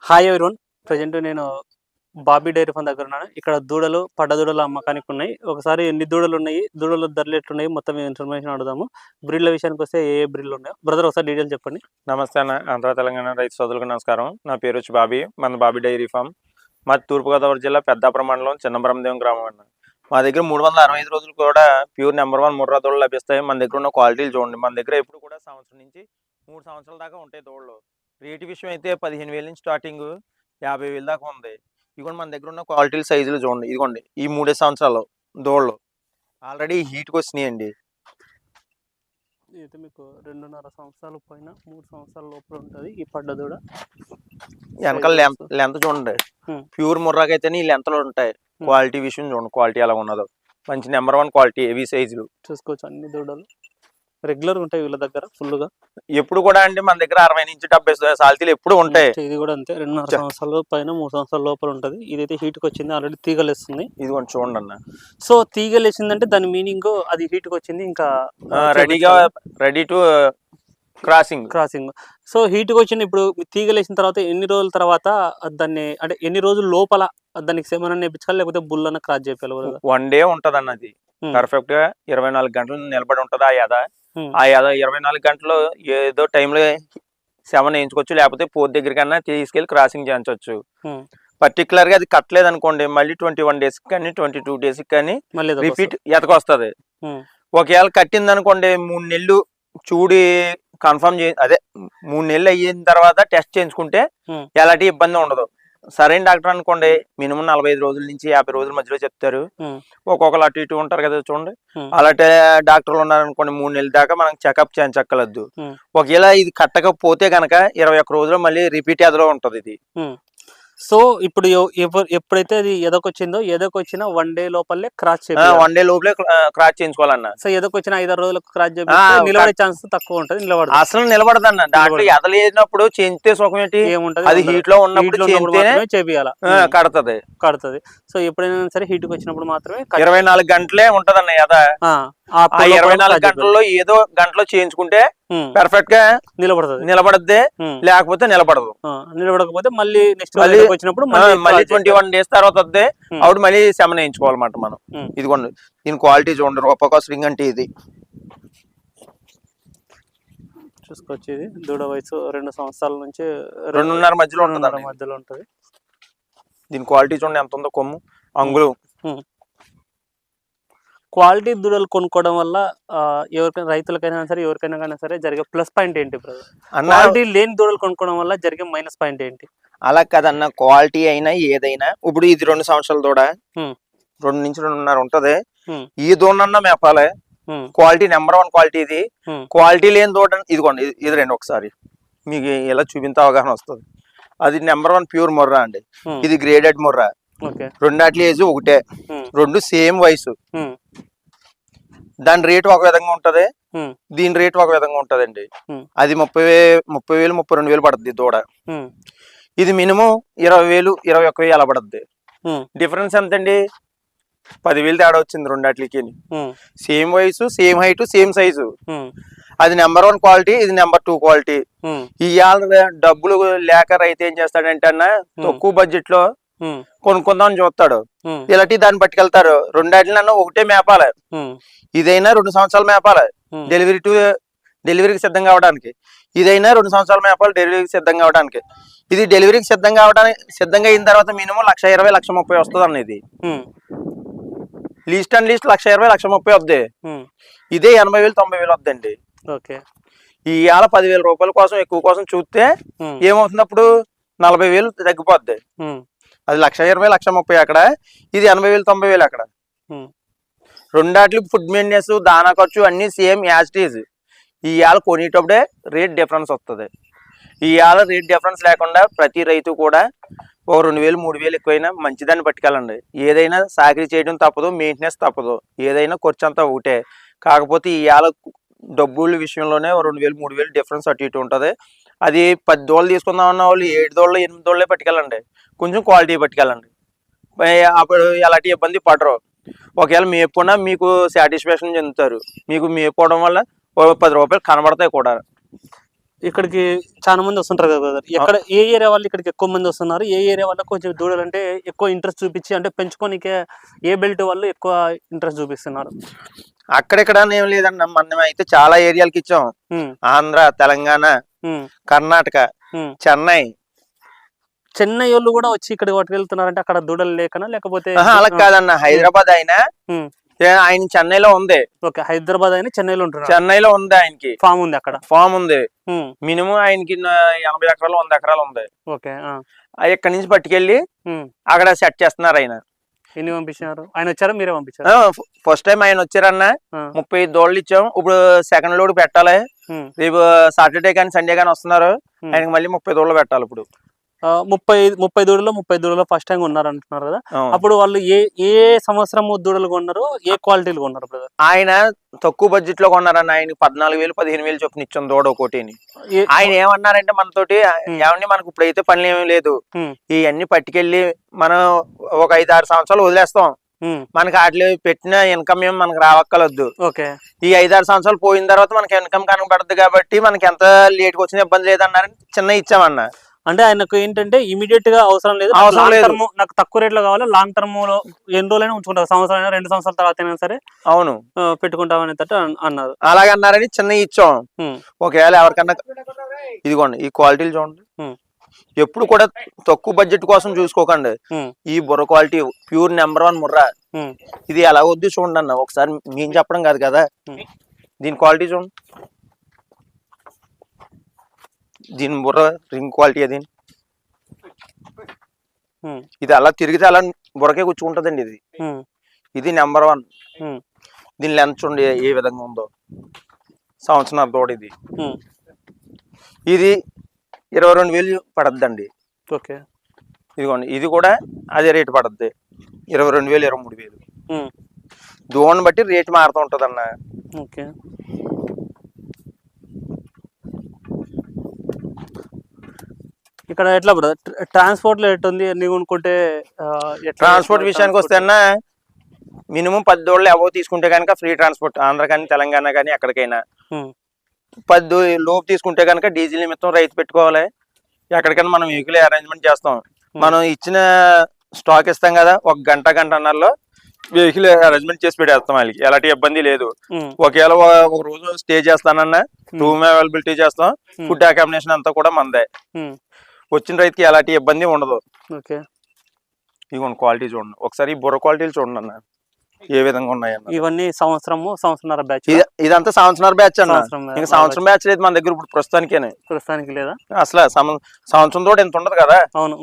Hi everyone. Present నేను Bobby dairy farm దగ్గర ఉన్నాను. ఇక్కడ దూడలు పడ్డ దూడలు అమ్మకానికి ఉన్నాయి. ఒకసారి ఎన్ని దూడలు ఉన్నాయి, దూడల ధరలు ఎట్లున్నాయి, మొత్తం ఇన్ఫర్మేషన్ అడుగుదాము. బ్రీడ్ల విషయానికి వస్తే ఏ బ్రీడ్లు ఉన్నాయో బ్రదర్ ఒకసారి డీటెయిల్స్ చెప్పండి. నమస్తే అన్న. ఆంధ్ర తెలంగాణ రైతు సోదరులకు నమస్కారం. నా పేరు వచ్చి బాబీ. మన బాబీ డైరీ ఫామ్. మాది తూర్పుగోదావరి జిల్లా పెద్దాపురం మండలం చిన్నబ్రహ్మదేవం గ్రామం అన్న. మా దగ్గర 365 రోజులు కూడా ప్యూర్ నెంబర్ 1 ముర్రా దూడలు లభిస్తాయి. మన దగ్గర ఉన్న క్వాలిటీలు చూడండి. మన దగ్గర ఎప్పుడు కూడా సంవత్సరం నుంచి 3 సంవత్సరాల దాకా ఉంటాయి దూడలు. రేటు విషయం అయితే 15,000 నుంచి స్టార్టింగ్ 50,000 దాకా ఉంది. ఇదిగోండి మన దగ్గర ఉన్న క్వాలిటీలు సైజులు చూడండి. ఇదిగోండి ఈ 3 సంవత్సరాలు దూడలు ఆల్రెడీ హీట్కి వచ్చినాయండి. అయితే మీకు 2.5 సంవత్సరాలు పైన 3 సంవత్సరాల లోపల ఉంటుంది ఈ పడ్డ దూడ. వెనకాల లెంత్ చూడండి. ప్యూర్ ముర్రాకి అయితేనే ఈ లెంత్లో ఉంటాయి. క్వాలిటీ విషయం చూడండి, క్వాలిటీ ఎలా ఉన్నదో. మంచి నెంబర్ 1 క్వాలిటీ హెవీ సైజులు చూసుకోవచ్చు. అన్ని దూడలు రెగ్యులర్ ఉంటాయి వీళ్ళ దగ్గర ఫుల్గా. ఎప్పుడు కూడా అండి మన దగ్గర 60 నుంచి 70 సాల్తీలు ఎప్పుడు ఉంటాయి. ఇది కూడా అంతే, 2.5 సంవత్సరాల పైన 3 సంవత్సరాల లోపల ఉంటుంది. ఇదైతే హీట్కి వచ్చింది, ఆల్రెడీ తీగలేస్తుంది. ఇది కొంచెం చూడండి అన్న. సో తీగలేసిందంటే దాని మీనింగ్ అది హీట్కి వచ్చింది, ఇంకా రెడీ టు క్రాసింగ్. సో హీట్కి వచ్చింది. ఇప్పుడు తీగలేసిన తర్వాత ఎన్ని రోజుల తర్వాత దాన్ని, అంటే ఎన్ని రోజుల లోపల దానికి సెమన నేర్పించాలి, లేకపోతే బుల్లన్న క్రాస్ చేయాలి? 1 డే ఉంటది అన్నది. పర్ఫెక్ట్ గా 24 గంటలు నిలబడి ఉంటది ఆ యాద 24 గంటలు ఏదో టైంలో 7 వేయించుకోవచ్చు, లేకపోతే 4 దగ్గర కన్నా తీసుకెళ్లి క్రాసింగ్ చేయించవచ్చు. పర్టికులర్ గా అది కట్టలేదు అనుకోండి, మళ్ళీ 21 డేస్ కానీ 22 డేస్ కానీ రిపీట్ ఎతకొస్తుంది. ఒకవేళ కట్టింది అనుకోండి 3 నెలలు చూడి కన్ఫర్మ్ 3 నెలలు అయిన తర్వాత టెస్ట్ చేయించుకుంటే ఎలాంటి ఇబ్బంది ఉండదు. సరైన డాక్టర్ అనుకోండి మినిమం 45 రోజుల నుంచి 50 రోజుల మధ్యలో చెప్తారు. ఒక్కొక్కరు అటు ఇటు ఉంటారు కదా చూడండి. అలాంటి డాక్టర్లు ఉన్నారనుకోండి 3 నెలల దాకా మనం చెకప్ చేయించక్కర్లేదు. ఒకవేళ ఇది కట్టకపోతే గనక 21 రోజులు మళ్ళీ రిపీట్ ఎదలో ఉంటది ఇది. సో ఇప్పుడు ఎప్పుడైతే అది ఎదకొచ్చిందో, ఎదకొచ్చిన 1 డే లోపలే క్రాస్ చేయాలి. 1 డే లోపలే క్రాస్ చేయించుకోవాలన్న. సో ఎదకొచ్చిన 5-6 రోజులకు క్రాస్ చేస్తే నిలబడే ఛాన్స్ తక్కువ ఉంటది. నిలబడదు, అసలు నిలబడదన్న. దాంట్లో ఎదలేనప్పుడు చేయితే సుఖం ఏంటి, అది హీట్ లో ఉన్నప్పుడు చేపియాలి, కడుతుంది. సో ఎప్పుడైనా సరే హీట్ కి వచ్చినప్పుడు మాత్రమే 24 గంటలే ఉంటదన్న ఎద. ఆ 24 గంటల్లో ఏదో గంటలో చేయించుకుంటే పర్ఫెక్ట్ గా నిలబడద్దే, లేకపోతే నిలబడకపోతే మళ్ళీ నెక్స్ట్ వచ్చినప్పుడు మళ్ళీ 21 డేస్ తర్వాత వద్దే అప్పుడు మళ్ళీ సెమన్ వేయించుకోవాలన్నమాట మనం. ఇదిగోండి దీని క్వాలిటీ చూడండి. రూపకాస్ రింగ్ అంటే ఇది చూసుకోవచ్చు. ఇది దూడ వయసు 2 సంవత్సరాల నుంచి 2.5 మధ్యలో ఉంటది. దీని క్వాలిటీ చూడండి ఎంత ఉందో. కొమ్ము అంగులు. క్వాలిటీ దూడలు కొనుక్కోవడం వల్ల ఎవరికైనా, రైతులకైనా సరే ఎవరికైనా సరే జరిగే ప్లస్ పాయింట్ ఏంటి బ్రదర్? క్వాలిటీ లేని దూడలు కొనుక్కోవడం వల్ల జరిగే మైనస్ పాయింట్ ఏంటి? అలా కదన్న, క్వాలిటీ అయినా ఏదైనా. ఇప్పుడు ఇది 2 సంవత్సరాల దూడ, 2 నుంచి 2.5 ఉంటది. ఈ దూడన్నా మేపాలి. క్వాలిటీ నెంబర్ 1 క్వాలిటీ ఇది. క్వాలిటీ లేని దూడ ఇదిగోండి. ఇది రెండు ఒకసారి మీకు ఇలా చూపించే అవగాహన వస్తుంది. అది నెంబర్ 1 ప్యూర్ ముర్రా అండి. ఇది గ్రేడెడ్ ముర్రా. రెండాట్ల ఏజ్ ఒకటే, 2 సేమ్ వయసు. దాని రేటు ఒక విధంగా ఉంటది, దీని రేటు ఒక విధంగా ఉంటదండి. అది 30,000 32,000 పడుతుంది దూడ. ఇది మినిమం 20,000 21,000 అలా పడుద్ది. డిఫరెన్స్ ఎంతండి? 10,000 తేడా వచ్చింది రెండాట్లకి. సేమ్ వయసు, సేమ్ హైట్, సేమ్ సైజు. అది నెంబర్ 1 క్వాలిటీ, ఇది నెంబర్ 2 క్వాలిటీ. ఇవాళ డబ్బులు లేక రైతు ఏం చేస్తాడంటే అన్న, తక్కువ బడ్జెట్ లో కొనుక్కుందామని చూస్తాడు. ఇలాంటి దాన్ని పట్టుకెళ్తారు. రెండాటిలన్నా ఒకటే మేపాలి. ఇదైనా 2 సంవత్సరాలు మేపాలి డెలివరీకి సిద్ధం కావడానికి. ఇదైనా 2 సంవత్సరాలు మేపాలి డెలివరీకి సిద్ధం కావడానికి. ఇది డెలివరీకి సిద్ధంగా అయిన తర్వాత మినిమం 1,20,000 1,30,000 వస్తుంది అన్న. ఇది లీస్ట్ అండ్ లీస్ట్ 1,20,000 1,30,000 వద్దే. ఇదే 80,000 90,000 వద్దండి. ఇవాళ 10,000 రూపాయల కోసం ఎక్కువ కోసం చూస్తే ఏమవుతుంది, అప్పుడు 40,000 తగ్గిపోద్ది. అది 1,20,000 1,30,000 అక్కడ, ఇది 80,000 90,000 అక్కడ. రెండాట్లకి ఫుడ్ మెయింటెనెన్స్, దానా ఖర్చు అన్ని సేమ్ యాజిటీజ్. ఇవాళ కొనేటప్పుడే రేట్ డిఫరెన్స్ వస్తుంది. ఇవాళ రేట్ డిఫరెన్స్ లేకుండా ప్రతి రైతు కూడా ఒక 2,000 3,000 ఎక్కువైనా మంచిదాన్ని పట్టుకెళ్ళండి. ఏదైనా సాకరీ చేయడం తప్పదు, మెయింటెనెన్స్ తప్పదు. ఏదైనా ఖర్చు అంతా ఒకటే. కాకపోతే ఇవాళ డబ్బుల విషయంలోనే 2,000 3,000 డిఫరెన్స్ అటు ఇటు ఉంటుంది. అది 10 దోళ్ళు తీసుకుందాం అన్న వాళ్ళు 7 దోళ్ళు 8 దోళ్ళే పట్టుకెళ్ళండి. కొంచెం క్వాలిటీ పట్టుకెళ్ళండి. అప్పుడు ఎలాంటి ఇబ్బంది పడరు. ఒకవేళ మేపుకున్నా మీకు సాటిస్ఫాక్షన్ చెందుతారు. మీకు మేపుకోవడం వల్ల 10 రూపాయలు కనబడతాయి కూడా. ఇక్కడికి చాలా మంది వస్తుంటారు కదా బ్రదర్, ఎక్కడ ఏ ఏరియా వాళ్ళు ఇక్కడికి ఎక్కువ మంది వస్తున్నారు, ఏ ఏరియా వాళ్ళకి కొంచెం దూడలు అంటే ఎక్కువ ఇంట్రెస్ట్ చూపించి అంటే పెంచుకోనికే ఏ బెల్ట్ వాళ్ళు ఎక్కువ ఇంట్రెస్ట్ చూపిస్తున్నారు? అక్కడెక్కడ ఏం లేదన్న, మనం అయితే చాలా ఏరియాలకి ఇచ్చాం. ఆంధ్ర, తెలంగాణ, కర్ణాటక, చెన్నై. చెన్నై వాళ్ళు కూడా వచ్చి ఇక్కడ పట్టుకెళ్తున్నారంటే అక్కడ దూడలు లేకనా లేకపోతే? అలా కాదన్న, హైదరాబాద్ అయినా ఆయన చెన్నైలో ఉంది. ఓకే, హైదరాబాద్ అయినా చెన్నైలో ఉంటారు. చెన్నైలో ఉంది, ఆయనకి ఫామ్ ఉంది, అక్కడ ఫామ్ ఉంది. మినిమం ఆయనకి 80 ఎకరాలు 100 ఎకరాలు ఉంది. ఓకే, ఇక్కడి నుంచి పట్టుకెళ్ళి అక్కడ సెట్ చేస్తున్నారు. ఆయన ఎన్ని పంపించారు? ఆయన వచ్చారా మీరే పంపించారు? ఫస్ట్ టైం ఆయన వచ్చారన్న, 35 దోళ్ళు ఇచ్చాం. ఇప్పుడు సెకండ్ లోడ్ పెట్టాలి. రేపు సాటర్డే కానీ సండే కానీ వస్తున్నారు. ఆయనకి మళ్ళీ 30 దోళ్ళు పెట్టాలి. ఇప్పుడు 30 దూడలో ఫస్ట్ టైం ఉన్నారు అంటున్నారు కదా, అప్పుడు వాళ్ళు ఏ సంవత్సరం దూడలు కొన్నారు, ఏ క్వాలిటీలు కొన్నారు బ్రదర్? ఆయన తక్కువ బడ్జెట్ లో కొన్నారన్న. ఆయన 14,000 15,000 చొప్పున ఇచ్చాం దూడ ఒకటిని. ఆయన ఏమన్నారంటే మనతోటి, ఏమన్నా మనకు ఇప్పుడైతే పనులు ఏమీ లేదు, ఇవన్నీ పట్టుకెళ్ళి మనం ఒక 5-6 సంవత్సరాలు వదిలేస్తాం, మనకి వాటిలో పెట్టిన ఇన్కమ్ ఏమి మనకు రావక్కలొద్దు. ఈ 5-6 సంవత్సరాలు పోయిన తర్వాత మనకి ఇన్కమ్ కనబడుతుంది కాబట్టి మనకి ఎంత లేట్ గా వచ్చిన ఇబ్బంది లేదన్నారని చిన్న ఇచ్చామన్న. అంటే ఆయనకు ఏంటంటే ఇమీడియట్ గా అవసరం లేదు, నాకు తక్కువ రేట్ లో కావాలి, లాంగ్ టర్మ్ లో ఎన్ని రోజులైనా ఉంచుకుంటారు, సంవత్సరం అయినా 2 సంవత్సరాల తర్వాత అయినా సరే అవును పెట్టుకుంటాం అనేటట్టు అన్నారు. అలాగే అన్నారని చిన్న ఇచ్చాం. ఒకవేళ ఎవరికన్నా ఇదిగోండి ఈ క్వాలిటీలు చూడండి, ఎప్పుడు కూడా తక్కువ బడ్జెట్ కోసం చూసుకోకండి. ఈ బుర్ర క్వాలిటీ ప్యూర్ నెంబర్ 1 ముర్రా. ఇది ఎలా వద్దు చూడండి అన్న, ఒకసారి మేము చెప్పడం కాదు కదా, దీని క్వాలిటీ చూడండి, దీని బుర్ర రింగ్ క్వాలిటీ. అది ఇది అలా తిరిగితే అలా బుర్రకే కూర్చుంటదండి. ఇది నెంబర్ 1. దీని లెంత్ చూడండి ఏ విధంగా ఉందో, సంవత్సరం తోడు. ఇది 22,000 పడద్దండి. ఓకే, ఇదిగోండి ఇది కూడా అదే రేటు పడద్ది, 22,000 23,000. దూడని బట్టి రేటు మారుతూ ఉంటది అన్న. ఓకే, ఇక్కడ ఎట్లా బ్రదర్ ట్రాన్స్పోర్ట్ లో ఎట్టుంది? ఎన్ని కొనుక్కుంటే? ట్రాన్స్పోర్ట్ విషయానికి వస్తే అన్న, మినిమం 10 దోళ్ళు ఎవో తీసుకుంటే కనుక ఫ్రీ ట్రాన్స్పోర్ట్, ఆంధ్ర కానీ తెలంగాణ కానీ ఎక్కడికైనా. 10 లోపు తీసుకుంటే కనుక డీజిల్ నిమిత్తం రైతు పెట్టుకోవాలి. ఎక్కడికైనా మనం వెహికల్ అరేంజ్మెంట్ చేస్తాం. మనం ఇచ్చిన స్టాక్ ఇస్తాం కదా, ఒక గంటన్నరలో వెహికల్ అరేంజ్మెంట్ చేసి పెట్టేస్తాం. వాళ్ళకి ఎలాంటి ఇబ్బంది లేదు. ఒకవేళ ఒక రోజు స్టే చేస్తానన్నా రూమ్ అవైలబిలిటీ చేస్తాం, ఫుడ్ అకామిడేషన్ అంతా కూడా మందే. వచ్చిన రైతుకి ఎలాంటి ఇబ్బంది ఉండదు. ఇదిగోండి క్వాలిటీ చూడండి ఒకసారి, ఈ బుర్ర క్వాలిటీలు చూడండి అన్న ఏ విధంగా ఉన్నాయన్న. ఇవన్నీ సంవత్సరం బ్యాచ్, ఇదంతా సంవత్సరం బ్యాచ్ అన్న. ఇంకా సంవత్సరం బ్యాచ్ లేదు మన దగ్గర ఇప్పుడు ప్రస్తుతానికి లేదా? అసలు సంవత్సరం తోటి ఎంత ఉండదు కదా. అవును,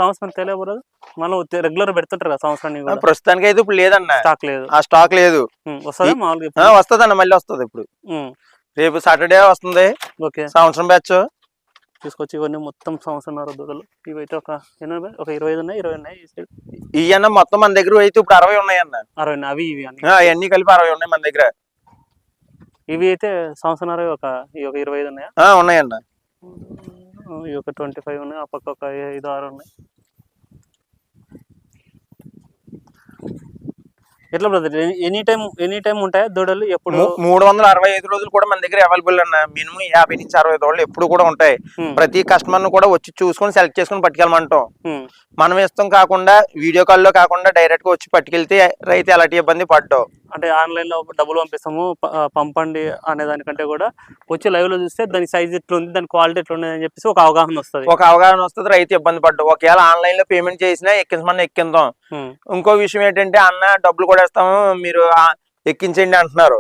సంవత్సరం తెలియదు మనం రెగ్యులర్ పెడుతుంటారు కదా సంవత్సరానికి. ప్రస్తుతానికి అయితే ఇప్పుడు లేదన్న, స్టాక్ లేదు. ఆ స్టాక్ లేదు. వస్తుంది అన్న, మళ్ళీ వస్తుంది. ఇప్పుడు రేపు సాటర్డే వస్తుంది సంవత్సరం బ్యాచ్ తీసుకొచ్చి. ఇవన్నీ మొత్తం సంవత్సరం దూడలు. ఇవైతే ఒక 25 ఉన్నాయి, 20 ఉన్నాయి. ఇవన్న మొత్తం మన దగ్గర అయితే ఇప్పుడు 60 ఉన్నాయన్న. 60 అవి ఇవి అవన్నీ కలిపి 60 ఉన్నాయి మన దగ్గర. ఇవి అయితే సంవత్సరం ఒక 25 ఉన్నాయా? ఉన్నాయన్న. ఈ ఒక 25 ఉన్నాయి, ఆ పక్క ఒక 5-6 ఉన్నాయి. ఎట్లా బ్రదర్ ఎనీ టైం ఉంటాయా దూడలు? ఎప్పుడు 365 రోజులు కూడా మన దగ్గర అవైలబుల్ అన్న. మినిమం 50 నుంచి 60 దూడలు ఎప్పుడు కూడా ఉంటాయి. ప్రతి కస్టమర్ ను కూడా వచ్చి చూసుకొని సెలెక్ట్ చేసుకుని పట్టుకెళ్ళమంటాం. మనం ఇస్తాం కాకుండా వీడియో కాల్ లో కాకుండా డైరెక్ట్ గా వచ్చి పట్టుకెళ్తే రైతు ఎలాంటి ఇబ్బంది పడ్డావు. అంటే ఆన్లైన్ లో డబ్బులు పంపిస్తాము పంపండి అనే దానికంటే కూడా వచ్చి లైవ్ లో చూస్తే దాని సైజ్ ఎట్లుంది, దాని క్వాలిటీ ఎట్లుంది అని చెప్పేసి ఒక అవగాహన వస్తుంది. రైతు ఇబ్బంది పడ్డావు. ఒకవేళ ఆన్లైన్ లో పేమెంట్ చేసినా ఎక్కించమని ఎక్కిందాం. ఇంకో విషయం ఏంటంటే, అన్న డబ్బులు కూడా ఇస్తాము మీరు ఎక్కించండి అంటున్నారు.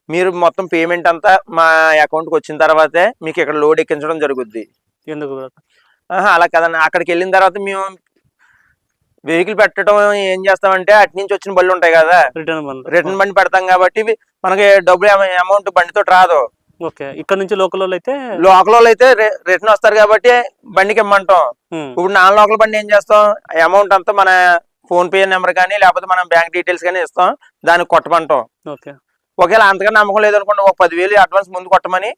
మీరు మొత్తం పేమెంట్ అంతా మా అకౌంట్ కి వచ్చిన తర్వాతే మీకు ఇక్కడ లోడ్ ఎక్కించడం జరుగుద్ది. ఎందుకు అలా కదన్న, అక్కడికి వెళ్ళిన తర్వాత మేము వెహికల్ పెట్టడం ఏం చేస్తామంటే, అటు నుంచి వచ్చిన బళ్ళు ఉంటాయి కదా, రిటర్న్ బండి పెడతాం కాబట్టి మనకి డబ్బులు అమౌంట్ బండితో రాదు. ఇక్కడ నుంచి లోకల్ అయితే రిటర్న్ వస్తారు కాబట్టి బండికి ఇమ్మంటాం. ఇప్పుడు నాన్ లోకల్ బండి ఏం చేస్తాం, అమౌంట్ అంతా మన ఫోన్ పే నెంబర్ కానీ లేకపోతే మనం బ్యాంక్ డీటెయిల్స్ కానీ ఇస్తాం, దానికి కొట్టమంటాం. ఒకవేళ అంతగా నమ్మకం లేదనుకోండి, ఒక 10,000 అడ్వాన్స్ ముందు కొట్టమని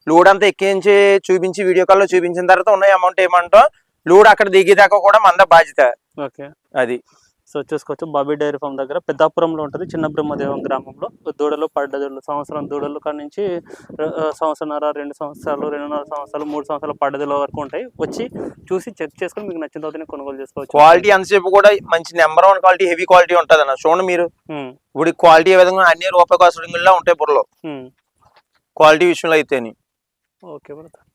లోడ్ అంతా ఎక్కించి చూపించి వీడియో కాల్ లో చూపించిన తర్వాత ఉన్న అమౌంట్ ఏమంటాం. లోడ్ అక్కడ దిగేదాకా కూడా మంద బాధ్యత. అది సో చూసుకోవచ్చు బాబీ డైరీ ఫామ్ దగ్గర పెద్దాపురంలో ఉంటుంది, చిన్న బ్రహ్మదేవం గ్రామంలో. దూడలు పడ్డదూడలు సంవత్సరం దూడలు కాడ నుంచి సంవత్సరంన్నర 2 సంవత్సరాలు 2.5 సంవత్సరాలు 3 సంవత్సరాల పడ్డదూడల వరకు ఉంటాయి. వచ్చి చూసి చెక్ చేసుకొని మీకు నచ్చిన తర్వాతనే కొనుగోలు చేసుకోవచ్చు. క్వాలిటీ ఎంతసేపు కూడా మంచి నెంబర్ 1 క్వాలిటీ హెవీ క్వాలిటీ ఉంటుంది అన్న. చూడండి మీరు ఇప్పుడు క్వాలిటీ ఏ విధంగా అన్ని రూపాయి కాసులా ఉంటాయి బుర్రలో క్వాలిటీ విషయంలో అయితేని. Okay brother.